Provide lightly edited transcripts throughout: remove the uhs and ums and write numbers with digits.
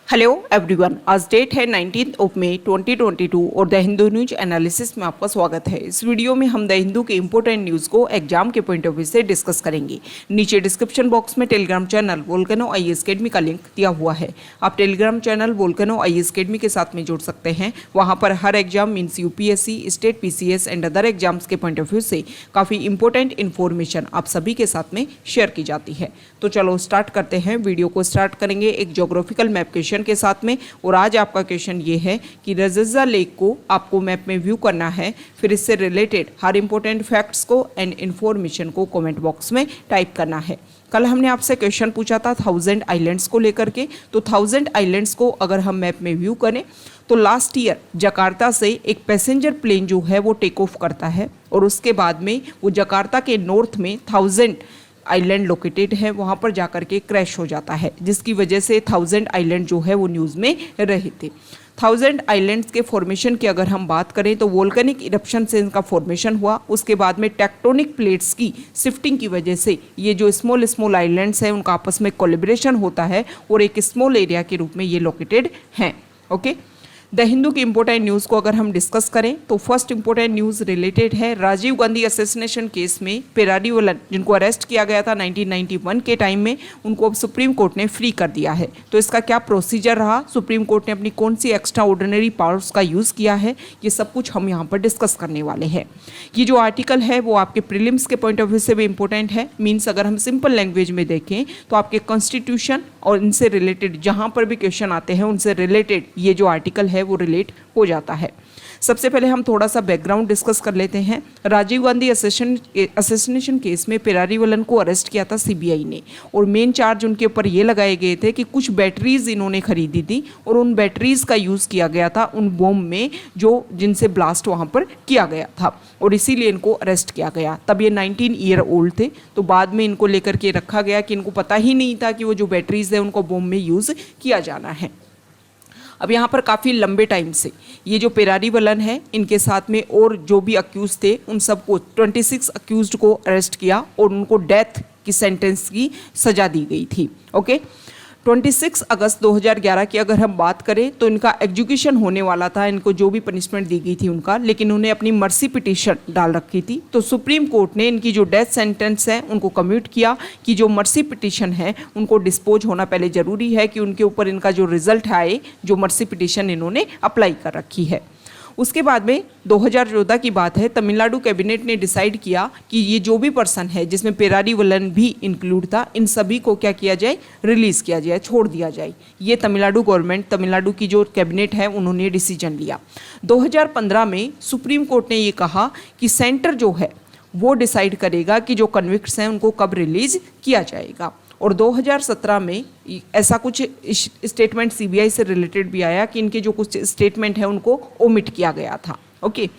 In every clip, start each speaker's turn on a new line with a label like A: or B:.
A: Hello everyone, आज date है 19 मई 2022 और द हिंदू न्यूज एनालिसिस में आपका स्वागत है। इस वीडियो में हम द हिंदू के इंपॉर्टेंट न्यूज़ को एग्जाम के पॉइंट ऑफ व्यू से डिस्कस करेंगे। नीचे डिस्क्रिप्शन बॉक्स में Telegram channel Volcano IAS academy का लिंक दिया हुआ है। आप Telegram channel Volcano IAS academy के साथ में जुड़ सकते हैं। वहाँ पर हर exam means UPSC, state PCS and other exams के पॉइंट ऑफ व्यू से काफ़ी इंपॉर्टेंट इन्फॉर्मेशन आप सभी के साथ में शेयर की जाती है। तो चलो स्टार्ट करते हैं। वीडियो को स्टार्ट करेंगे एक ज्योग्राफिकल मैप क्वेश्चन के साथ में। और आज आपका क्वेश्चन ये है कि रजज़ा लेक को आपको मैप में व्यू करना है, फिर इससे रिलेटेड हर इंपॉर्टेंट फैक्ट्स को एंड इन्फॉर्मेशन को कमेंट बॉक्स में टाइप करना है। कल हमने आपसे क्वेश्चन पूछा था 1000 आइलैंड्स को लेकर के। तो 1000 आइलैंड्स को अगर हम मैप में व्यू करें तो लास्ट ईयर जकार्ता से एक पैसेंजर प्लेन जो है वो टेक ऑफ करता है और उसके बाद में वो जकार्ता के नॉर्थ में 1000 आइलैंड लोकेटेड है, वहाँ पर जाकर के क्रैश हो जाता है, जिसकी वजह से 1000 आइलैंड जो है वो न्यूज़ में रहे थे। 1000 आइलैंड्स के फॉर्मेशन की अगर हम बात करें तो वोल्केनिक इरप्शन से इनका फॉर्मेशन हुआ। उसके बाद में टेक्टोनिक प्लेट्स की शिफ्टिंग की वजह से ये जो स्मॉल आइलैंड्स हैं उनका आपस में कोलैबोरेशन होता है और एक स्मॉल एरिया के रूप में ये लोकेटेड हैं। ओके, द हिंदू की इंपॉर्टेंट न्यूज़ को अगर हम डिस्कस करें तो फर्स्ट इंपॉर्टेंट न्यूज़ रिलेटेड है राजीव गांधी असैसिनेशन केस में पेरारीवलन जिनको अरेस्ट किया गया था 1991 के टाइम में, उनको अब सुप्रीम कोर्ट ने फ्री कर दिया है। तो इसका क्या प्रोसीजर रहा, सुप्रीम कोर्ट ने अपनी कौन सी एक्स्ट्रा ऑर्डिनरी पावर्स का यूज़ किया है, ये सब कुछ हम यहाँ पर डिस्कस करने वाले हैं। ये जो आर्टिकल है वो आपके प्रीलिम्स के पॉइंट ऑफ व्यू से भी इंपॉर्टेंट है। मीन्स अगर हम सिंपल लैंग्वेज में देखें तो आपके कॉन्स्टिट्यूशन और इनसे रिलेटेड जहाँ पर भी क्वेश्चन आते हैं उनसे रिलेटेड ये जो आर्टिकल है वो रिलेट हो जाता है। सबसे पहले हम थोड़ा सा बैकग्राउंड डिस्कस कर लेते हैं। राजीव गांधी असैसिनेशन केस में पेरारीवलन को अरेस्ट किया था सीबीआई ने और मेन चार्ज उनके ऊपर ये लगाए गए थे कि कुछ बैटरीज इन्होंने खरीदी थी और उन बैटरीज का यूज़ किया गया था उन बॉम्ब में जो जिनसे ब्लास्ट वहाँ पर किया गया था और इसीलिए इनको अरेस्ट किया गया। तब ये 19 ईयर ओल्ड थे। तो बाद में इनको लेकर के रखा गया कि इनको पता ही नहीं था कि वो जो बैटरीज है उनको बॉम्ब में यूज़ किया जाना है। अब यहाँ पर काफ़ी लंबे टाइम से ये जो पेरारीवलन है इनके साथ में और जो भी अक्यूज़ थे उन सबको 26 अक्यूज़्ड को अरेस्ट किया और उनको डेथ की सेंटेंस की सज़ा दी गई थी। ओके, 26 अगस्त 2011 की अगर हम बात करें तो इनका एग्जीक्यूशन होने वाला था, इनको जो भी पनिशमेंट दी गई थी उनका, लेकिन उन्हें अपनी मर्सी पिटीशन डाल रखी थी। तो सुप्रीम कोर्ट ने इनकी जो डेथ सेंटेंस है उनको कम्यूट किया कि जो मर्सी पिटीशन है उनको डिस्पोज होना पहले ज़रूरी है कि उनके ऊपर इनका जो रिजल्ट आए, जो मर्सी पिटीशन इन्होंने अप्लाई कर रखी है। उसके बाद में 2014 की बात है, तमिलनाडु कैबिनेट ने डिसाइड किया कि ये जो भी पर्सन है जिसमें पेरारीवलन भी इंक्लूड था, इन सभी को क्या किया जाए, रिलीज़ किया जाए, छोड़ दिया जाए। ये तमिलनाडु गवर्नमेंट, तमिलनाडु की जो कैबिनेट है उन्होंने डिसीजन लिया। 2015 में सुप्रीम कोर्ट ने ये कहा कि सेंटर जो है वो डिसाइड करेगा कि जो कन्विक्ट्स हैं उनको कब रिलीज़ किया जाएगा। और 2017 में ऐसा कुछ स्टेटमेंट सीबीआई से रिलेटेड भी आया कि इनके जो कुछ स्टेटमेंट है उनको ओमिट किया गया था। ओके,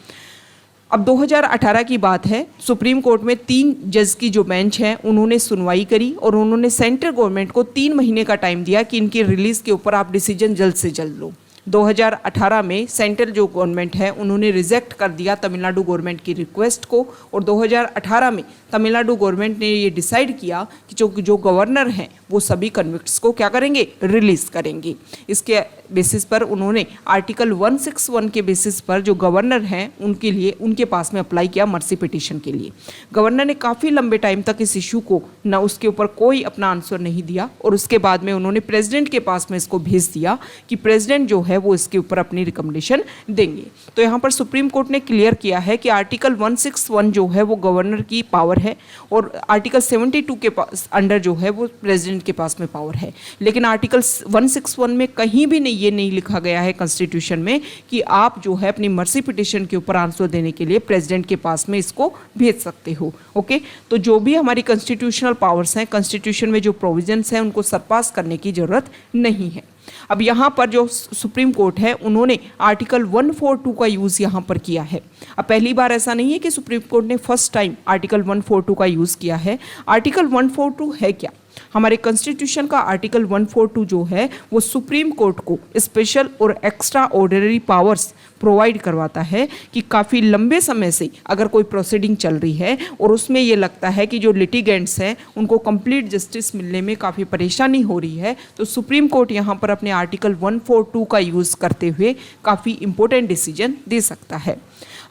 A: अब 2018 की बात है, सुप्रीम कोर्ट में 3 जज की जो बेंच है उन्होंने सुनवाई करी और उन्होंने सेंट्रल गवर्नमेंट को 3 महीने का टाइम दिया कि इनकी रिलीज़ के ऊपर आप डिसीजन जल्द से जल्द लो। 2018 में सेंट्रल जो गवर्नमेंट है उन्होंने रिजेक्ट कर दिया तमिलनाडु गवर्नमेंट की रिक्वेस्ट को और 2018 में तमिलनाडु गवर्नमेंट ने ये डिसाइड किया कि जो गवर्नर हैं वो सभी कन्विक्ट्स को क्या करेंगे, रिलीज़ करेंगे। इसके बेसिस पर उन्होंने आर्टिकल 161 के बेसिस पर जो गवर्नर हैं उनके लिए उनके पास में अप्लाई किया मर्सी पिटीशन के लिए। गवर्नर ने काफ़ी लंबे टाइम तक इस इशू को ना उसके ऊपर कोई अपना आंसर नहीं दिया और उसके बाद में उन्होंने प्रेसिडेंट के पास में इसको भेज दिया कि प्रेसिडेंट जो है वो इसके ऊपर अपनी रिकमेंडेशन देंगे। तो यहाँ पर सुप्रीम कोर्ट ने क्लियर किया है कि आर्टिकल 161 जो है वो गवर्नर की पावर है और आर्टिकल 72 के अंडर जो है वो प्रेसिडेंट के पास में पावर है। लेकिन आर्टिकल 161 में कहीं भी ये नहीं लिखा गया है कॉन्स्टिट्यूशन में कि आप जो है अपनी मर्सी पिटीशन के ऊपर आंसर देने के लिए प्रेसिडेंट के पास में इसको भेज सकते हो। ओके, तो जो भी हमारी कॉन्स्टिट्यूशनल पावर्स हैं, कॉन्स्टिट्यूशन में जो प्रोविजंस हैं उनको सरपास करने की ज़रूरत नहीं है। अब यहाँ पर जो सुप्रीम कोर्ट है उन्होंने आर्टिकल 142 का यूज़ यहाँ पर किया है। अब पहली बार ऐसा नहीं है कि सुप्रीम कोर्ट ने फर्स्ट टाइम आर्टिकल 142 का यूज़ किया है। आर्टिकल 142 है क्या? हमारे कॉन्स्टिट्यूशन का आर्टिकल 142 जो है वो सुप्रीम कोर्ट को स्पेशल और एक्स्ट्रा ऑर्डिनरी पावर्स प्रोवाइड करवाता है कि काफ़ी लंबे समय से अगर कोई प्रोसीडिंग चल रही है और उसमें ये लगता है कि जो लिटिगेंट्स हैं उनको कंप्लीट जस्टिस मिलने में काफ़ी परेशानी हो रही है, तो सुप्रीम कोर्ट यहाँ पर अपने आर्टिकल 142 का यूज़ करते हुए काफ़ी इंपॉर्टेंट डिसीजन दे सकता है।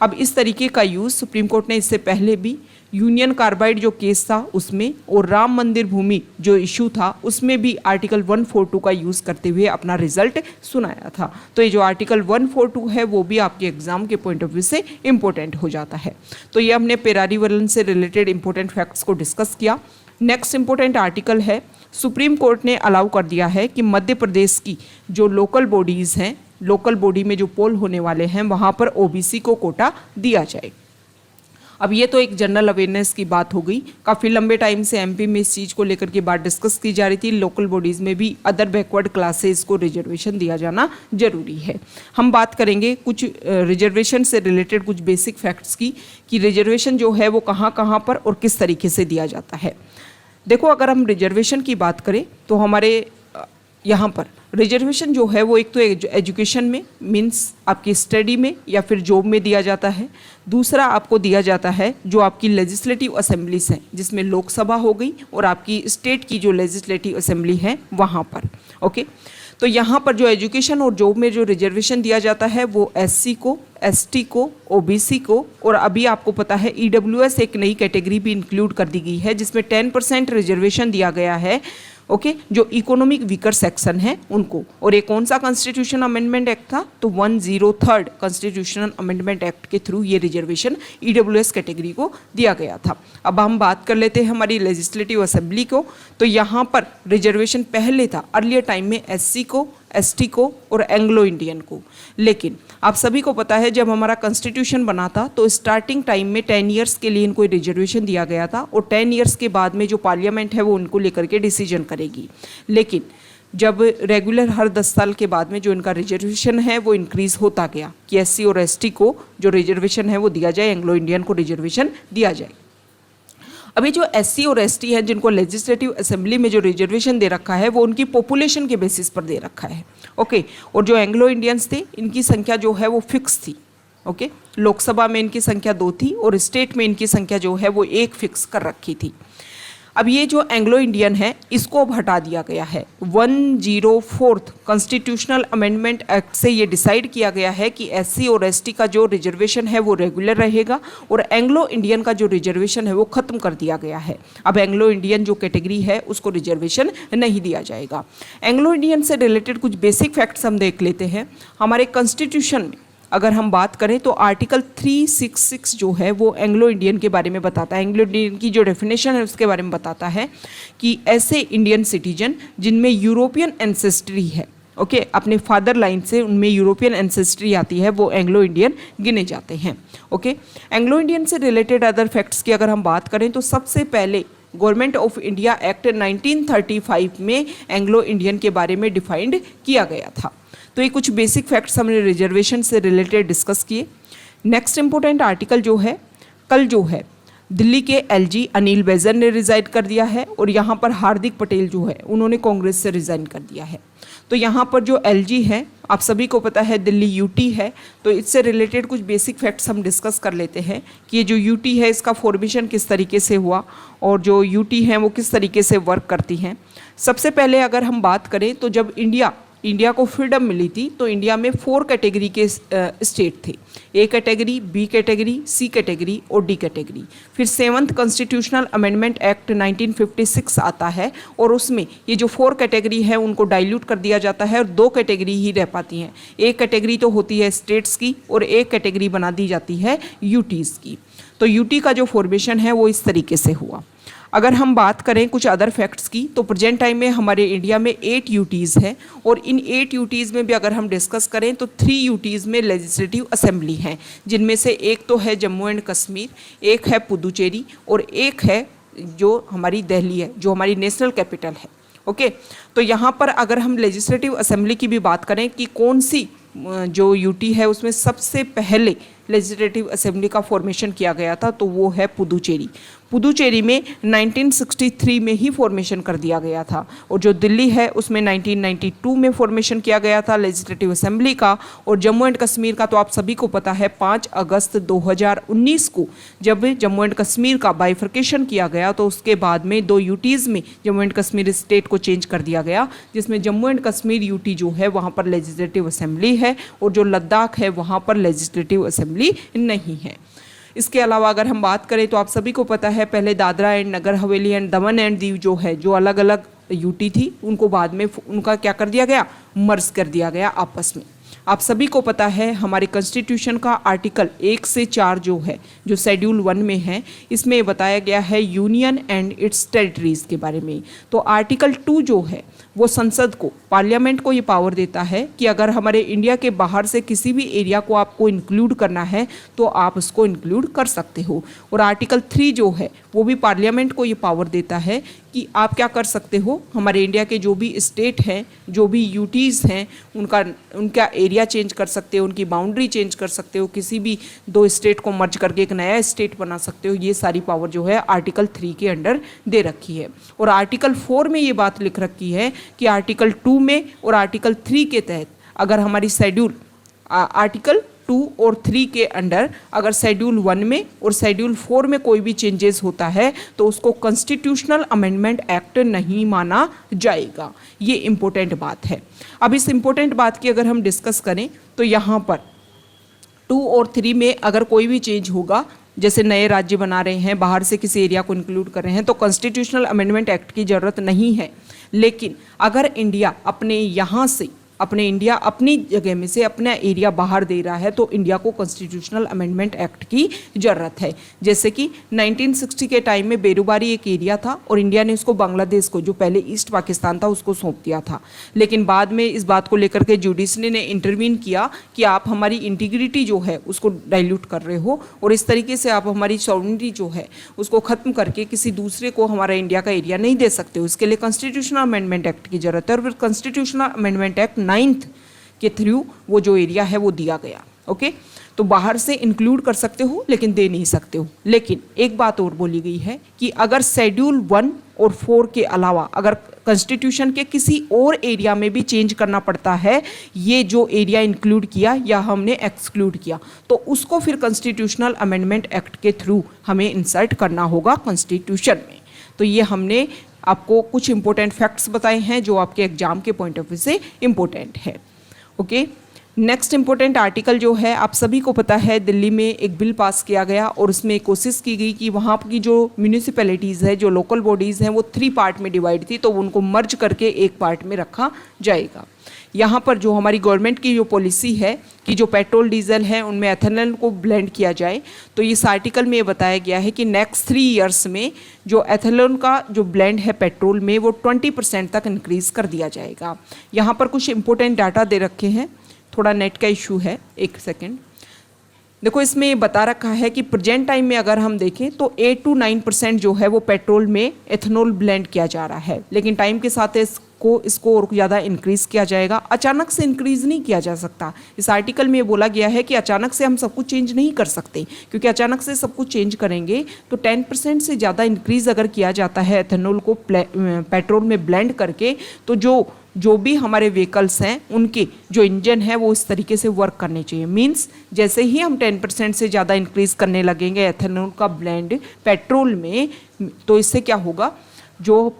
A: अब इस तरीके का यूज़ सुप्रीम कोर्ट ने इससे पहले भी यूनियन कार्बाइड जो केस था उसमें और राम मंदिर भूमि जो इशू था उसमें भी आर्टिकल 142 का यूज़ करते हुए अपना रिजल्ट सुनाया था। तो ये जो आर्टिकल 142 है वो भी आपके एग्जाम के पॉइंट ऑफ व्यू से इम्पोर्टेंट हो जाता है। तो ये हमने पेरारी वलन से रिलेटेड इंपॉर्टेंट फैक्ट्स को डिस्कस किया। नेक्स्ट इंपॉर्टेंट आर्टिकल है, सुप्रीम कोर्ट ने अलाउ कर दिया है कि मध्य प्रदेश की जो लोकल बॉडीज़ हैं, लोकल बॉडी में जो पोल होने वाले हैं वहाँ पर ओबीसी को कोटा दिया जाए। अब ये तो एक जनरल अवेयरनेस की बात हो गई। काफ़ी लंबे टाइम से एमपी में इस चीज़ को लेकर के बात डिस्कस की जा रही थी, लोकल बॉडीज़ में भी अदर बैकवर्ड क्लासेस को रिजर्वेशन दिया जाना जरूरी है। हम बात करेंगे कुछ रिजर्वेशन से रिलेटेड कुछ बेसिक फैक्ट्स की कि रिजर्वेशन जो है वो कहाँ कहाँ पर और किस तरीके से दिया जाता है। देखो, अगर हम रिजर्वेशन की बात करें तो हमारे यहाँ पर रिजर्वेशन जो है वो एक तो एजुकेशन में मीन्स आपकी स्टडी में या फिर जॉब में दिया जाता है। दूसरा आपको दिया जाता है जो आपकी लेजिस्लेटिव असेंबलीज हैं, जिसमें लोकसभा हो गई और आपकी स्टेट की जो लेजिस्लेटिव असेंबली है वहाँ पर। ओके, तो यहाँ पर जो एजुकेशन और जॉब में जो रिजर्वेशन दिया जाता है वो एससी को, एसटी को, ओबीसी को, और अभी आपको पता है ईडब्ल्यूएस एक नई कैटेगरी भी इंक्लूड कर दी गई है जिसमें 10% रिजर्वेशन दिया गया है। ओके, जो इकोनॉमिक वीकर सेक्शन है उनको। और ये कौन सा कॉन्स्टिट्यूशन अमेंडमेंट एक्ट था? तो 103 कॉन्स्टिट्यूशनल अमेंडमेंट एक्ट के थ्रू ये रिजर्वेशन ईडब्ल्यूएस कैटेगरी को दिया गया था। अब हम बात कर लेते हैं हमारी लेजिस्लेटिव असेंबली को। तो यहाँ पर रिजर्वेशन पहले था अर्लियर टाइम में एससी को, एसटी को और एंग्लो इंडियन को, लेकिन आप सभी को पता है जब हमारा कॉन्स्टिट्यूशन बना था तो स्टार्टिंग टाइम में 10 ईयर्स के लिए इनको रिजर्वेशन दिया गया था और 10 ईयर्स के बाद में जो पार्लियामेंट है वो उनको लेकर के डिसीजन करेगी। लेकिन जब रेगुलर हर 10 साल के बाद में जो इनका रिजर्वेशन है वो इंक्रीज़ होता गया कि एससी और एसटी को जो रिजर्वेशन है वो दिया जाए, एंग्लो इंडियन को रिजर्वेशन दिया जाए। अभी जो एससी और एसटी हैं जिनको लेजिस्लेटिव असेंबली में जो रिजर्वेशन दे रखा है वो उनकी पॉपुलेशन के बेसिस पर दे रखा है। ओके, और जो एंग्लो इंडियंस थे इनकी संख्या जो है वो फिक्स थी। ओके, लोकसभा में इनकी संख्या 2 थी और स्टेट में इनकी संख्या जो है वो 1 फिक्स कर रखी थी। अब ये जो एंग्लो इंडियन है इसको अब हटा दिया गया है। 104 कॉन्स्टिट्यूशनल अमेंडमेंट एक्ट से ये डिसाइड किया गया है कि एससी और एसटी का जो रिजर्वेशन है वो रेगुलर रहेगा और एंग्लो इंडियन का जो रिजर्वेशन है वो ख़त्म कर दिया गया है। अब एंग्लो इंडियन जो कैटेगरी है उसको रिजर्वेशन नहीं दिया जाएगा। एंग्लो इंडियन से रिलेटेड कुछ बेसिक फैक्ट्स हम देख लेते हैं। हमारे कॉन्स्टिट्यूशन में अगर हम बात करें तो आर्टिकल 366 जो है वो एंग्लो इंडियन के बारे में बताता है। एंग्लो इंडियन की जो डेफिनेशन है उसके बारे में बताता है कि ऐसे इंडियन सिटीजन जिनमें यूरोपियन एंसेस्ट्री है, ओके, अपने फादर लाइन से उनमें यूरोपियन एंसेस्ट्री आती है, वो एंग्लो इंडियन गिने जाते हैं। ओके, एंग्लो इंडियन से रिलेटेड अदर फैक्ट्स की अगर हम बात करें तो सबसे पहले गवर्नमेंट ऑफ इंडिया एक्ट 1935 में एंग्लो इंडियन के बारे में डिफाइंड किया गया था। तो ये कुछ बेसिक फैक्ट्स हमने रिजर्वेशन से रिलेटेड डिस्कस किए। नेक्स्ट इंपॉर्टेंट आर्टिकल जो है, कल जो है दिल्ली के एलजी अनिल बैजल ने रिज़ाइन कर दिया है और यहाँ पर हार्दिक पटेल जो है उन्होंने कांग्रेस से रिज़ाइन कर दिया है। तो यहाँ पर जो एलजी है आप सभी को पता है दिल्ली यूटी है, तो इससे रिलेटेड कुछ बेसिक फैक्ट्स हम डिस्कस कर लेते हैं कि ये जो यूटी है इसका फॉर्मेशन किस तरीके से हुआ और जो यूटी हैं वो किस तरीके से वर्क करती हैं। सबसे पहले अगर हम बात करें तो जब इंडिया को फ्रीडम मिली थी तो इंडिया में 4 कैटेगरी के स्टेट थे, A category, B category, C category और डी कैटेगरी। फिर 7th कॉन्स्टिट्यूशनल अमेंडमेंट एक्ट 1956 आता है और उसमें ये जो 4 कैटेगरी है उनको डाइल्यूट कर दिया जाता है और 2 कैटेगरी ही रह पाती हैं। एक कैटेगरी तो होती है स्टेट्स की और एक कैटेगरी बना दी जाती है यूटीज़ की। तो यूटी का जो फॉर्मेशन है वो इस तरीके से हुआ। अगर हम बात करें कुछ अदर फैक्ट्स की तो प्रेजेंट टाइम में हमारे इंडिया में 8 यूटीज़ हैं और इन 8 यूटीज़ में भी अगर हम डिस्कस करें तो 3 यूटीज़ में लेजिस्लेटिव असेंबली हैं, जिनमें से एक तो है जम्मू एंड कश्मीर, एक है पुदुचेरी और एक है जो हमारी दिल्ली है जो हमारी नेशनल कैपिटल है। ओके, तो यहाँ पर अगर हम लेजिस्लेटिव असेंबली की भी बात करें कि कौन सी जो यूटी है उसमें सबसे पहले लेजिस्लेटिव असेंबली का फॉर्मेशन किया गया था तो वो है पुदुचेरी। पुदुचेरी में 1963 में ही फॉर्मेशन कर दिया गया था, और जो दिल्ली है उसमें 1992 में फॉर्मेशन किया गया था लेजिस्लेटिव असेंबली का। और जम्मू एंड कश्मीर का तो आप सभी को पता है 5 अगस्त 2019 को जब जम्मू एंड कश्मीर का बाइफर्केशन किया गया, तो उसके बाद में 2 यूटीज़ में जम्मू एंड कश्मीर स्टेट को चेंज कर दिया गया, जिसमें जम्मू एंड कश्मीर यूटी जो है वहाँ पर लेजिस्लेटिव असेंबली है, और जो लद्दाख है वहाँ पर लेजिस्लेटिव असेंबली नहीं है। इसके अलावा अगर हम बात करें तो आप सभी को पता है पहले Dadra and Nagar Haveli and Daman and Diu जो है, जो अलग अलग यूटी थी, उनको बाद में उनका क्या कर दिया गया, मर्ज कर दिया गया आपस में। आप सभी को पता है हमारे कॉन्स्टिट्यूशन का आर्टिकल 1 से 4 जो है, जो शेड्यूल 1 में है, इसमें बताया गया है यूनियन एंड इट्स टेरिटरीज के बारे में। तो आर्टिकल 2 जो है वो संसद को, पार्लियामेंट को ये पावर देता है कि अगर हमारे इंडिया के बाहर से किसी भी एरिया को आपको इंक्लूड करना है तो आप उसको इंक्लूड कर सकते हो। और आर्टिकल 3 जो है वो भी पार्लियामेंट को ये पावर देता है कि आप क्या कर सकते हो, हमारे इंडिया के जो भी स्टेट हैं, जो भी यूटीज़ हैं, उनका एरिया चेंज कर सकते हो, उनकी बाउंड्री चेंज कर सकते हो, किसी भी 2 स्टेट को मर्ज करके एक नया स्टेट बना सकते हो। ये सारी पावर जो है आर्टिकल 3 के अंडर दे रखी है। और आर्टिकल 4 में ये बात लिख रखी है कि आर्टिकल 2 में और आर्टिकल 3 के तहत अगर हमारी शेड्यूल आर्टिकल 2 और 3 के अंडर अगर शेड्यूल 1 में और शेड्यूल 4 में कोई भी चेंजेस होता है तो उसको कॉन्स्टिट्यूशनल अमेंडमेंट एक्ट नहीं माना जाएगा। ये इम्पोर्टेंट बात है। अब इस इम्पोर्टेंट बात की अगर हम डिस्कस करें तो यहाँ पर 2 और 3 में अगर कोई भी चेंज होगा, जैसे नए राज्य बना रहे हैं, बाहर से किसी एरिया को इंक्लूड कर रहे हैं, तो कॉन्स्टिट्यूशनल अमेंडमेंट एक्ट की ज़रूरत नहीं है। लेकिन अगर इंडिया अपने यहाँ से अपनी जगह में से अपना एरिया बाहर दे रहा है तो इंडिया को कॉन्स्टिट्यूशनल अमेंडमेंट एक्ट की ज़रूरत है। जैसे कि 1960 के टाइम में बेरूबारी एक एरिया था और इंडिया ने उसको बांग्लादेश को, जो पहले ईस्ट पाकिस्तान था, उसको सौंप दिया था। लेकिन बाद में इस बात को लेकर के जुडिशरी ने इंटरवीन किया कि आप हमारी इंटीग्रिटी जो है उसको डाइल्यूट कर रहे हो और इस तरीके से आप हमारी सॉवरेनिटी जो है उसको ख़त्म करके किसी दूसरे को हमारा इंडिया का एरिया नहीं दे सकते हो। इसके लिए कॉन्स्टिट्यूशनल अमेंडमेंट एक्ट की ज़रूरत है और फिर कॉन्स्टिट्यूशनल अमेंडमेंट एक्ट 9th के थ्रू वो जो एरिया है वो दिया गया। ओके, तो बाहर से इंक्लूड कर सकते हो लेकिन दे नहीं सकते हो। लेकिन एक बात और बोली गई है कि अगर शेड्यूल 1 और 4 के अलावा अगर कॉन्स्टिट्यूशन के किसी और एरिया में भी चेंज करना पड़ता है, ये जो एरिया इंक्लूड किया या हमने एक्सक्लूड किया, तो उसको फिर कॉन्स्टिट्यूशनल अमेंडमेंट एक्ट के थ्रू हमें इंसर्ट करना होगा कॉन्स्टिट्यूशन में। तो ये हमने आपको कुछ इंपॉर्टेंट फैक्ट्स बताए हैं जो आपके एग्जाम के पॉइंट ऑफ व्यू से इंपॉर्टेंट है। ओके, नेक्स्ट इंपॉर्टेंट आर्टिकल जो है, आप सभी को पता है दिल्ली में एक बिल पास किया गया और उसमें कोशिश की गई कि वहाँ की जो म्यूनिसिपैलिटीज़ है, जो लोकल बॉडीज़ हैं, वो 3 पार्ट में डिवाइड थी, तो उनको मर्ज करके एक पार्ट में रखा जाएगा। यहाँ पर जो हमारी गवर्नमेंट की जो पॉलिसी है कि जो पेट्रोल डीजल है उनमें एथेनॉल को ब्लेंड किया जाए, तो इस आर्टिकल में ये बताया गया है कि नेक्स्ट 3 इयर्स में जो एथेनॉल का जो ब्लेंड है पेट्रोल में वो 20% तक इंक्रीज़ कर दिया जाएगा। यहाँ पर कुछ इंपॉर्टेंट डाटा दे रखे हैं, थोड़ा नेट का इशू है, एक सेकेंड। देखो इसमें ये बता रखा है कि प्रेजेंट टाइम में अगर हम देखें तो 8 to 9% जो है वो पेट्रोल में एथेनॉल ब्लेंड किया जा रहा है, लेकिन टाइम के साथ इसको और ज़्यादा इंक्रीज़ किया जाएगा। अचानक से इंक्रीज़ नहीं किया जा सकता। इस आर्टिकल में ये बोला गया है कि अचानक से हम सब कुछ चेंज नहीं कर सकते, क्योंकि अचानक से सब कुछ चेंज करेंगे तो 10% से ज़्यादा इंक्रीज़ अगर किया जाता है एथेनॉल को पेट्रोल में ब्लेंड करके, तो जो भी हमारे व्हीकल्स हैं उनके जो इंजन है वो इस तरीके से वर्क करने चाहिए। मींस जैसे ही हम 10% से ज़्यादा इंक्रीज़ करने लगेंगे एथेनॉल का ब्लेंड पेट्रोल में, तो इससे क्या होगा, जो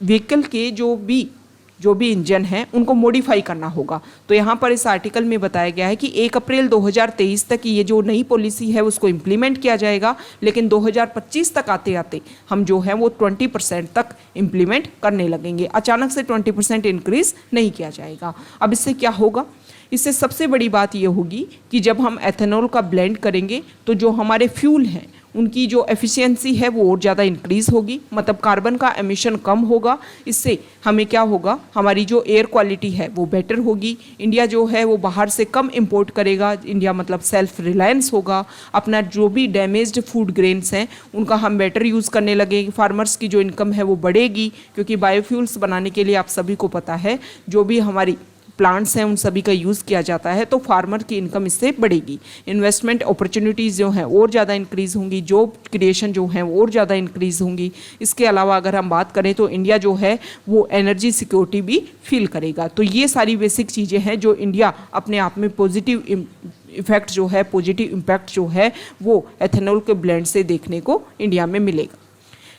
A: व्हीकल के जो भी इंजन हैं उनको मॉडिफाई करना होगा। तो यहाँ पर इस आर्टिकल में बताया गया है कि 1 अप्रैल 2023 तक ये जो नई पॉलिसी है उसको इम्प्लीमेंट किया जाएगा, लेकिन 2025 तक आते आते हम जो है वो 20% तक इम्प्लीमेंट करने लगेंगे। अचानक से 20% इंक्रीज़ नहीं किया जाएगा। अब इससे क्या होगा, इससे सबसे बड़ी बात ये होगी कि जब हम एथेनॉल का ब्लेंड करेंगे तो जो हमारे फ्यूल हैं उनकी जो एफिशिएंसी है वो और ज़्यादा इंक्रीज़ होगी, मतलब कार्बन का एमिशन कम होगा। इससे हमें क्या होगा, हमारी जो एयर क्वालिटी है वो बेटर होगी। इंडिया जो है वो बाहर से कम इंपोर्ट करेगा, इंडिया मतलब सेल्फ रिलायंस होगा। अपना जो भी डैमेज्ड फूड ग्रेन्स हैं उनका हम बेटर यूज़ करने लगेंगे। फार्मर्स की जो इनकम है वो बढ़ेगी, क्योंकि बायोफ्यूल्स बनाने के लिए आप सभी को पता है जो भी हमारी प्लांट्स हैं उन सभी का यूज़ किया जाता है, तो फार्मर की इनकम इससे बढ़ेगी। इन्वेस्टमेंट अपॉर्चुनिटीज़ जो हैं और ज़्यादा इंक्रीज़ होंगी, जॉब क्रिएशन जो है और ज़्यादा इंक्रीज़ होंगी। इसके अलावा अगर हम बात करें तो इंडिया जो है वो एनर्जी सिक्योरिटी भी फील करेगा। तो ये सारी बेसिक चीज़ें हैं जो इंडिया अपने आप में पॉजिटिव इफेक्ट जो है, पॉजिटिव इम्पैक्ट जो है वो एथेनॉल के ब्लेंड से देखने को इंडिया में मिलेगा।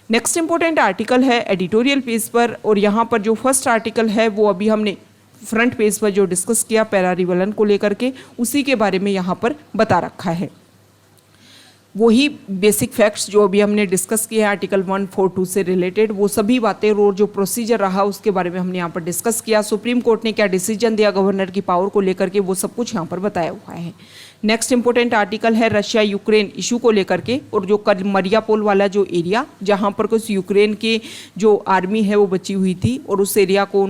A: नेक्स्ट इंपॉर्टेंट आर्टिकल है एडिटोरियल पेज पर, और यहाँ पर जो फर्स्ट आर्टिकल है वो अभी हमने फ्रंट पेज पर जो डिस्कस किया पैरा रिवलन को लेकर के, उसी के बारे में यहाँ पर बता रखा है। वही बेसिक फैक्ट्स जो अभी हमने डिस्कस किए हैं आर्टिकल 142 से रिलेटेड, वो सभी बातें और जो प्रोसीजर रहा उसके बारे में हमने यहाँ पर डिस्कस किया। सुप्रीम कोर्ट ने क्या डिसीजन दिया गवर्नर की पावर को लेकर के, वो सब कुछ यहाँ पर बताया हुआ है। नेक्स्ट इंपॉर्टेंट आर्टिकल है रशिया यूक्रेन इशू को लेकर के, और जो मरियापोल वाला जो एरिया जहाँ पर कुछ यूक्रेन के जो आर्मी है वो बची हुई थी, और उस एरिया को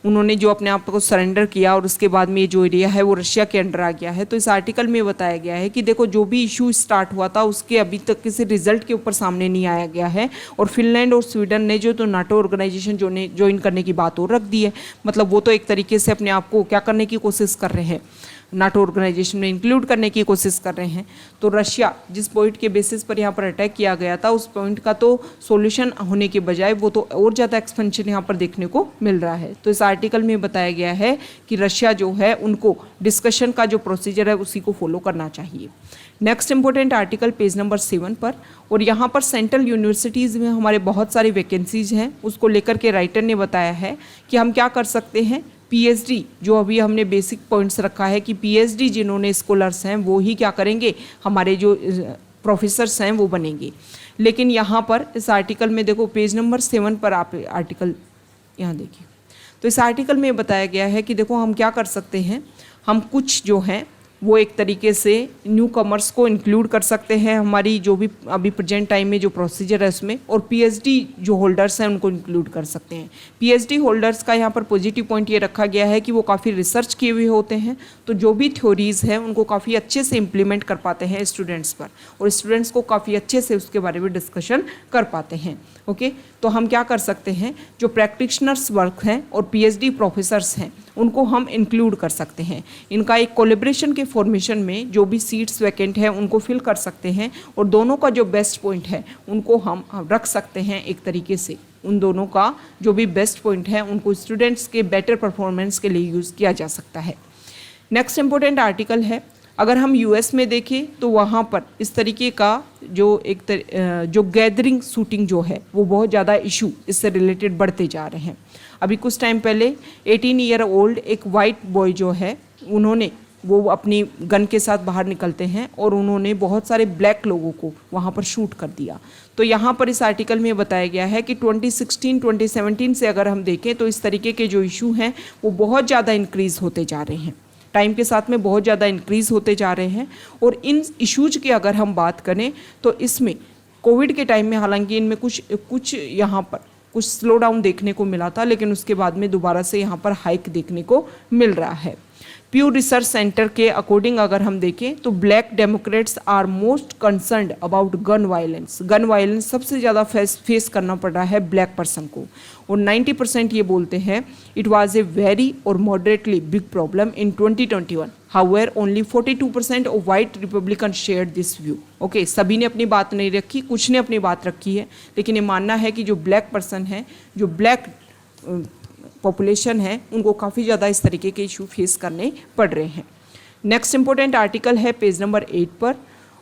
A: उन्होंने जो अपने आप को सरेंडर किया, और उसके बाद में ये जो एरिया है वो रशिया के अंडर आ गया है। तो इस आर्टिकल में बताया गया है कि देखो जो भी इशू स्टार्ट हुआ था उसके अभी तक किसी रिजल्ट के ऊपर सामने नहीं आया गया है, और फिनलैंड और स्वीडन ने जो तो नाटो ऑर्गेनाइजेशन जो ने ज्वाइन करने की बात और रख दी है। मतलब वो तो एक तरीके से अपने आप को क्या करने की कोशिश कर रहे हैं, नाटो ऑर्गेनाइजेशन में इंक्लूड करने की कोशिश कर रहे हैं। तो रशिया जिस पॉइंट के बेसिस पर यहाँ पर अटैक किया गया था उस पॉइंट का तो सॉल्यूशन होने के बजाय वो तो और ज़्यादा एक्सपेंशन यहाँ पर देखने को मिल रहा है। तो इस आर्टिकल में बताया गया है कि रशिया जो है उनको डिस्कशन का जो प्रोसीजर है उसी को फॉलो करना चाहिए। Next important article page number 7 पर, और यहाँ पर सेंट्रल यूनिवर्सिटीज़ में हमारे बहुत सारी वैकेंसीज हैं, उसको लेकर के राइटर ने बताया है कि हम क्या कर सकते हैं। पीएचडी जो अभी हमने बेसिक पॉइंट्स रखा है कि पीएचडी जिन्होंने स्कॉलर्स हैं वो ही क्या करेंगे, हमारे जो प्रोफेसर्स हैं वो बनेंगे। लेकिन यहाँ पर इस आर्टिकल में देखो पेज नंबर 7 पर आप आर्टिकल यहाँ देखिए, तो इस आर्टिकल में बताया गया है कि देखो हम क्या कर सकते हैं, हम कुछ जो हैं वो एक तरीके से न्यू कमर्स को इंक्लूड कर सकते हैं हमारी जो भी अभी प्रेजेंट टाइम में जो प्रोसीजर है उसमें, और पीएचडी जो होल्डर्स हैं उनको इंक्लूड कर सकते हैं। पीएचडी होल्डर्स का यहाँ पर पॉजिटिव पॉइंट ये रखा गया है कि वो काफ़ी रिसर्च किए हुए होते हैं, तो जो भी थ्योरीज़ हैं उनको काफ़ी अच्छे से इम्प्लीमेंट कर पाते हैं स्टूडेंट्स पर, और स्टूडेंट्स को काफ़ी अच्छे से उसके बारे में डिस्कशन कर पाते हैं। ओके, तो हम क्या कर सकते हैं, जो प्रैक्टिशनर्स वर्क हैं और पीएचडी प्रोफेसर्स हैं उनको हम इंक्लूड कर सकते हैं। इनका एक कोलेब्रेशन के फॉर्मेशन में जो भी सीट्स वैकेंट हैं उनको फिल कर सकते हैं, और दोनों का जो बेस्ट पॉइंट है उनको हम रख सकते हैं एक तरीके से। उन दोनों का जो भी बेस्ट पॉइंट है उनको स्टूडेंट्स के बेटर परफॉर्मेंस के लिए यूज़ किया जा सकता है। नेक्स्ट इंपॉर्टेंट आर्टिकल है, अगर हम यूएस में देखें तो वहाँ पर इस तरीके का जो जो गैदरिंग शूटिंग जो है वो बहुत ज़्यादा इशू इससे रिलेटेड बढ़ते जा रहे हैं। अभी कुछ टाइम पहले 18 ईयर ओल्ड एक वाइट बॉय जो है वो अपनी गन के साथ बाहर निकलते हैं और उन्होंने बहुत सारे ब्लैक लोगों को वहाँ पर शूट कर दिया। तो यहाँ पर इस आर्टिकल में बताया गया है कि 2016-2017 से अगर हम देखें तो इस तरीके के जो इशू हैं वो बहुत ज़्यादा इंक्रीज़ होते जा रहे हैं, टाइम के साथ में बहुत ज़्यादा इंक्रीज़ होते जा रहे हैं। और इन इश्यूज़ की अगर हम बात करें तो इसमें कोविड के टाइम में हालांकि इनमें कुछ यहाँ पर कुछ स्लो डाउन देखने को मिला था, लेकिन उसके बाद में दोबारा से यहाँ पर हाइक देखने को मिल रहा है। प्यू रिसर्च सेंटर के अकॉर्डिंग अगर हम देखें तो black Democrats are most concerned about gun violence. Gun violence सबसे ज़्यादा फेस करना पड़ रहा है ब्लैक पर्सन को, और 90% ये बोलते हैं इट वाज ए वेरी और moderately big problem in 2021। However only 42% of white Republican shared this view. Okay, सभी ने अपनी बात नहीं रखी, कुछ ने अपनी बात रखी है, लेकिन ये मानना है कि जो ब्लैक पर्सन है, जो ब्लैक पॉपुलेशन है, उनको काफ़ी ज़्यादा इस तरीके के इशू फेस करने पड़ रहे हैं। नेक्स्ट इंपॉर्टेंट आर्टिकल है पेज नंबर 8 पर,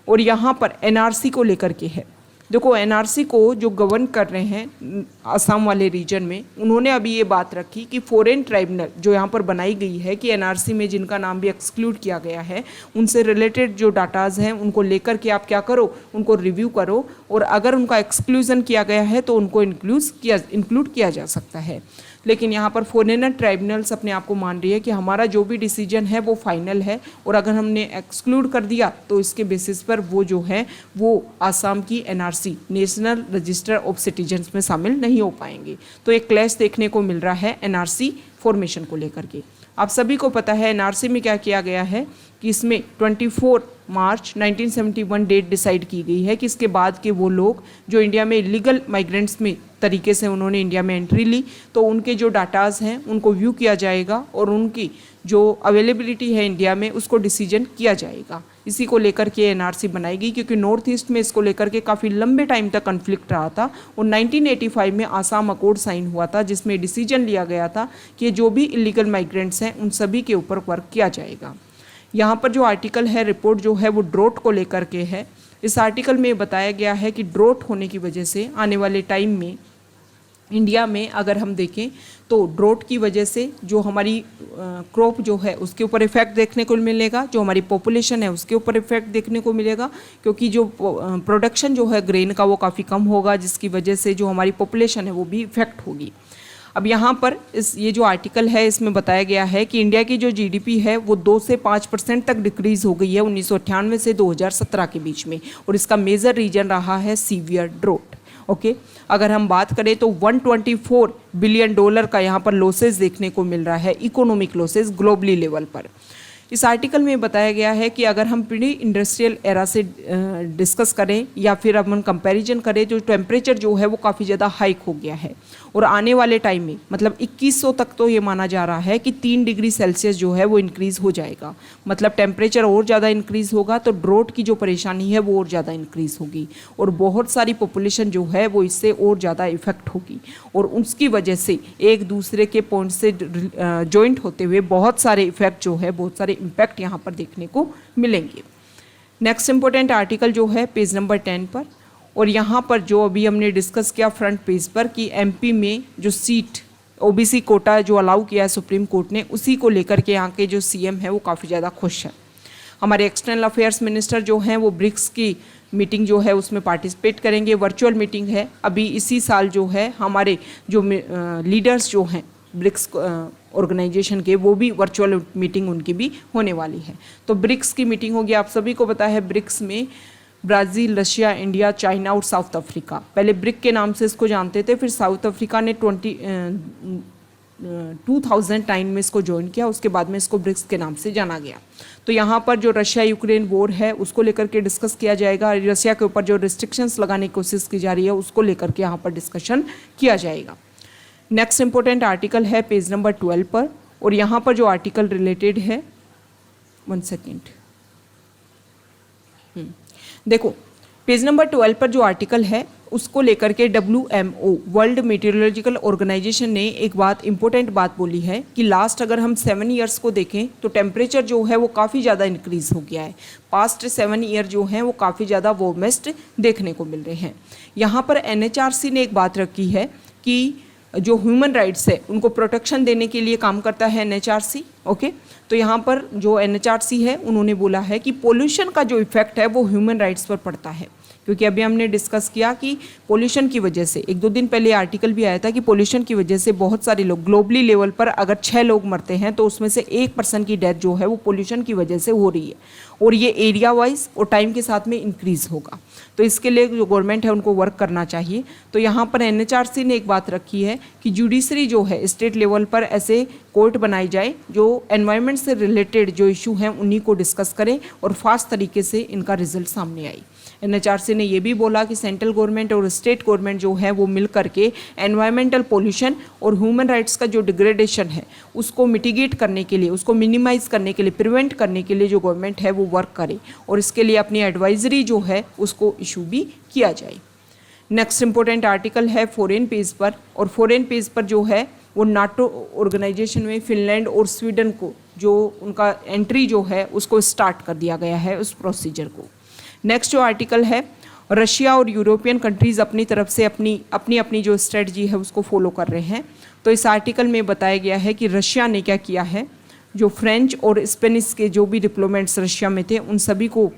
A: और यहाँ पर एनआरसी को लेकर के है। देखो एनआरसी को जो गवर्न कर रहे हैं असम वाले रीजन में, उन्होंने अभी ये बात रखी कि फॉरेन ट्राइब्यूनल जो यहाँ पर बनाई गई है कि एनआरसी में जिनका नाम भी एक्सक्लूड किया गया है उनसे रिलेटेड जो डाटाज हैं उनको लेकर के आप क्या करो, उनको रिव्यू करो, और अगर उनका एक्सक्लूजन किया गया है तो उनको इंक्लूड किया जा सकता है। लेकिन यहाँ पर फॉरेनर ट्राइब्यूनल्स अपने आप को मान रही है कि हमारा जो भी डिसीजन है वो फाइनल है, और अगर हमने एक्सक्लूड कर दिया तो इसके बेसिस पर वो जो है वो आसाम की NRC national register of citizens में शामिल नहीं हो पाएंगे। तो एक क्लैश देखने को मिल रहा है एनआरसी फॉर्मेशन को लेकर के। आप सभी को पता है एनआरसी में क्या किया गया है कि इसमें 24 मार्च 1971 डेट डिसाइड की गई है कि इसके बाद के वो लोग जो इंडिया में इलीगल माइग्रेंट्स में तरीके से उन्होंने इंडिया में एंट्री ली, तो उनके जो डाटाज हैं उनको व्यू किया जाएगा और उनकी जो अवेलेबिलिटी है इंडिया में उसको डिसीजन किया जाएगा। इसी को लेकर के एनआरसी बनाएगी, क्योंकि नॉर्थ ईस्ट में इसको लेकर के काफ़ी लंबे टाइम तक कन्फ्लिक्ट रहा था और 1985 में आसाम अकॉर्ड साइन हुआ था, जिसमें डिसीजन लिया गया था कि जो भी इलीगल माइग्रेंट्स हैं उन सभी के ऊपर वर्क किया जाएगा। यहाँ पर जो आर्टिकल है, रिपोर्ट जो है वो ड्रोट को लेकर के है। इस आर्टिकल में बताया गया है कि ड्रोट होने की वजह से आने वाले टाइम में इंडिया में अगर हम देखें तो ड्रोट की वजह से जो हमारी क्रॉप जो है उसके ऊपर इफेक्ट देखने को मिलेगा, जो हमारी पॉपुलेशन है उसके ऊपर इफेक्ट देखने को मिलेगा, क्योंकि जो प्रोडक्शन जो है ग्रेन का वो काफ़ी कम होगा, जिसकी वजह से जो हमारी पॉपुलेशन है वो भी इफेक्ट होगी। अब यहाँ पर ये जो आर्टिकल है इसमें बताया गया है कि इंडिया की जो जीडीपी है वो 2 से 5% तक डिक्रीज हो गई है 1998 से 2017 के बीच में, और इसका मेजर रीजन रहा है सीवियर ड्रोट। ओके, अगर हम बात करें तो $124 बिलियन का यहाँ पर लॉसेस देखने को मिल रहा है, इकोनॉमिक लॉसेस ग्लोबली लेवल पर। इस आर्टिकल में बताया गया है कि अगर हम प्री इंडस्ट्रियल एरा से डिस्कस करें या फिर अब हम कंपैरिजन करें, जो टेम्परेचर जो है वो काफ़ी ज़्यादा हाइक हो गया है और आने वाले टाइम में मतलब 2100 तक तो ये माना जा रहा है कि 3 डिग्री सेल्सियस जो है वो इंक्रीज़ हो जाएगा। मतलब टेम्परेचर और ज़्यादा इंक्रीज़ होगा तो ड्रोट की जो परेशानी है वो और ज़्यादा इंक्रीज़ होगी और बहुत सारी पॉपुलेशन जो है वो इससे और ज़्यादा इफेक्ट होगी और उसकी वजह से एक दूसरे के पॉइंट से जॉइंट होते हुए बहुत सारे इफेक्ट जो है, बहुत सारे इम्पैक्ट यहाँ पर देखने को मिलेंगे। नेक्स्ट इंपॉर्टेंट आर्टिकल जो है पेज नंबर 10 पर, और यहाँ पर जो अभी हमने डिस्कस किया फ्रंट पेज पर कि एमपी में जो सीट ओबीसी कोटा जो अलाउ किया है सुप्रीम कोर्ट ने, उसी को लेकर के यहाँ के जो सीएम है वो काफ़ी ज़्यादा खुश है। हमारे एक्सटर्नल अफेयर्स मिनिस्टर जो हैं वो ब्रिक्स की मीटिंग जो है उसमें पार्टिसिपेट करेंगे। वर्चुअल मीटिंग है, अभी इसी साल जो है हमारे जो लीडर्स जो हैं ब्रिक्स ऑर्गेनाइजेशन के वो भी वर्चुअल मीटिंग उनकी भी होने वाली है। तो ब्रिक्स की मीटिंग होगी। आप सभी को पता है ब्रिक्स में ब्राज़ील, रशिया, इंडिया, चाइना और साउथ अफ्रीका, पहले ब्रिक के नाम से इसको जानते थे, फिर साउथ अफ्रीका ने 2009 में इसको ज्वाइन किया, उसके बाद में इसको ब्रिक्स के नाम से जाना गया। तो यहाँ पर जो रशिया यूक्रेन वॉर है उसको लेकर के डिस्कस किया जाएगा। रशिया के ऊपर जो रिस्ट्रिक्शंस लगाने की कोशिश की जा रही है उसको लेकर के यहाँ पर डिस्कशन किया जाएगा। नेक्स्ट इंपॉर्टेंट आर्टिकल है पेज नंबर 12 पर, और यहाँ पर जो आर्टिकल रिलेटेड है, 1 सेकेंड, देखो पेज नंबर 12 पर जो आर्टिकल है उसको लेकर के WMO वर्ल्ड मेटीरियोलॉजिकल ऑर्गेनाइजेशन ने एक बात इंपॉर्टेंट बात बोली है कि लास्ट अगर हम 7 ईयर्स को देखें तो टेम्परेचर जो है वो काफ़ी ज़्यादा इंक्रीज़ हो गया है। पास्ट 7 ईयर जो हैं वो काफ़ी ज़्यादा वार्मेस्ट देखने को मिल रहे हैं। यहाँ पर NHRC ने एक बात रखी है कि जो ह्यूमन राइट्स है उनको प्रोटेक्शन देने के लिए काम करता है NHRC। ओके, तो यहाँ पर जो NHRC है उन्होंने बोला है कि पोल्यूशन का जो इफेक्ट है वो ह्यूमन राइट्स पर पड़ता है, क्योंकि अभी हमने डिस्कस किया कि पोल्यूशन की वजह से, 1-2 दिन पहले आर्टिकल भी आया था कि पोल्यूशन की वजह से बहुत सारे लोग ग्लोबली लेवल पर अगर 6 लोग मरते हैं तो उसमें से 1% की डेथ जो है वो पोल्यूशन की वजह से हो रही है, और ये एरिया वाइज और टाइम के साथ में इंक्रीज़ होगा। तो इसके लिए जो गवर्नमेंट है उनको वर्क करना चाहिए। तो यहाँ पर NHRC ने एक बात रखी है कि जुडिशरी जो है स्टेट लेवल पर ऐसे कोर्ट बनाई जाए जो एनवायरनमेंट से रिलेटेड जो इशू हैं उन्हीं को डिस्कस करें और फास्ट तरीके से इनका रिजल्ट सामने आए। NHRC ने ये भी बोला कि सेंट्रल गवर्नमेंट और स्टेट गवर्नमेंट जो है वो मिल करके एनवायरमेंटल पोल्यूशन और ह्यूमन राइट्स का जो डिग्रेडेशन है उसको मिटिगेट करने के लिए, उसको मिनिमाइज करने के लिए, प्रिवेंट करने के लिए जो गवर्नमेंट है वो वर्क करे और इसके लिए अपनी एडवाइजरी जो है उसको इशू भी किया जाए। नेक्स्ट इंपॉर्टेंट आर्टिकल है फॉरेन पेज पर, और फॉरेन पेज पर जो है वो नाटो ऑर्गेनाइजेशन में फिनलैंड और स्वीडन को जो उनका एंट्री जो है उसको स्टार्ट कर दिया गया है, उस प्रोसीजर को। नेक्स्ट जो आर्टिकल है, रशिया और यूरोपियन कंट्रीज़ अपनी तरफ से अपनी जो स्ट्रेटजी है उसको फॉलो कर रहे हैं। तो इस आर्टिकल में बताया गया है कि रशिया ने क्या किया है, जो फ्रेंच और स्पेनिश के जो भी डिप्लोमेट्स रशिया में थे उन सभी को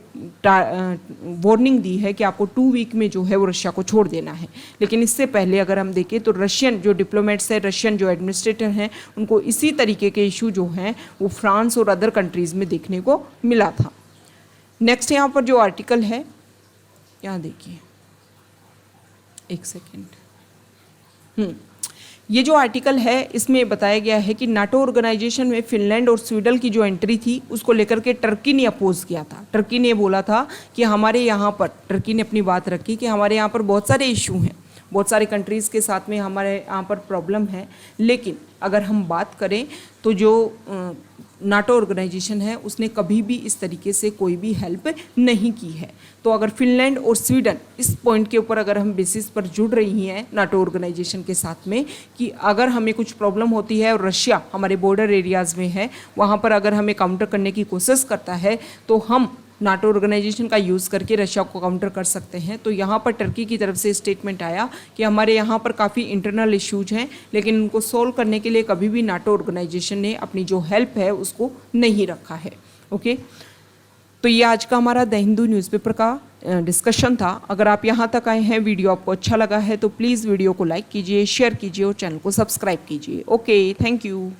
A: वार्निंग दी है कि आपको 2 वीक में जो है वो रशिया को छोड़ देना है। लेकिन इससे पहले अगर हम देखें तो रशियन जो डिप्लोमेट्स हैं, रशियन जो एडमिनिस्ट्रेटर हैं, उनको इसी तरीके के इशू जो हैं वो फ्रांस और अदर कंट्रीज़ में देखने को मिला था। नेक्स्ट यहाँ पर जो आर्टिकल है, यहाँ देखिए 1 सेकेंड, ये जो आर्टिकल है इसमें बताया गया है कि नाटो ऑर्गेनाइजेशन में फिनलैंड और स्वीडन की जो एंट्री थी उसको लेकर के टर्की ने अपोज किया था। टर्की ने बोला था कि हमारे यहाँ पर, टर्की ने अपनी बात रखी कि हमारे यहाँ पर बहुत सारे इशू हैं बहुत सारे कंट्रीज़ के साथ में हमारे यहाँ पर प्रॉब्लम है। लेकिन अगर हम बात करें तो जो नाटो ऑर्गेनाइजेशन है उसने कभी भी इस तरीके से कोई भी हेल्प नहीं की है। तो अगर फिनलैंड और स्वीडन इस पॉइंट के ऊपर अगर हम बेसिस पर जुड़ रही हैं नाटो ऑर्गेनाइजेशन के साथ में कि अगर हमें कुछ प्रॉब्लम होती है और रशिया हमारे बॉर्डर एरियाज़ में है, वहाँ पर अगर हमें काउंटर करने की कोशिश करता है तो हम नाटो ऑर्गेनाइजेशन का यूज़ करके रशिया को काउंटर कर सकते हैं। तो यहाँ पर टर्की की तरफ से स्टेटमेंट आया कि हमारे यहाँ पर काफ़ी इंटरनल इश्यूज हैं, लेकिन उनको सोल्व करने के लिए कभी भी नाटो ऑर्गेनाइजेशन ने अपनी जो हेल्प है उसको नहीं रखा है। ओके, तो ये आज का हमारा द हिंदू न्यूज़पेपर का डिस्कशन था। अगर आप यहाँ तक आए हैं, वीडियो आपको अच्छा लगा है तो प्लीज़ वीडियो को लाइक कीजिए, शेयर कीजिए और चैनल को सब्सक्राइब कीजिए। Okay, thank you.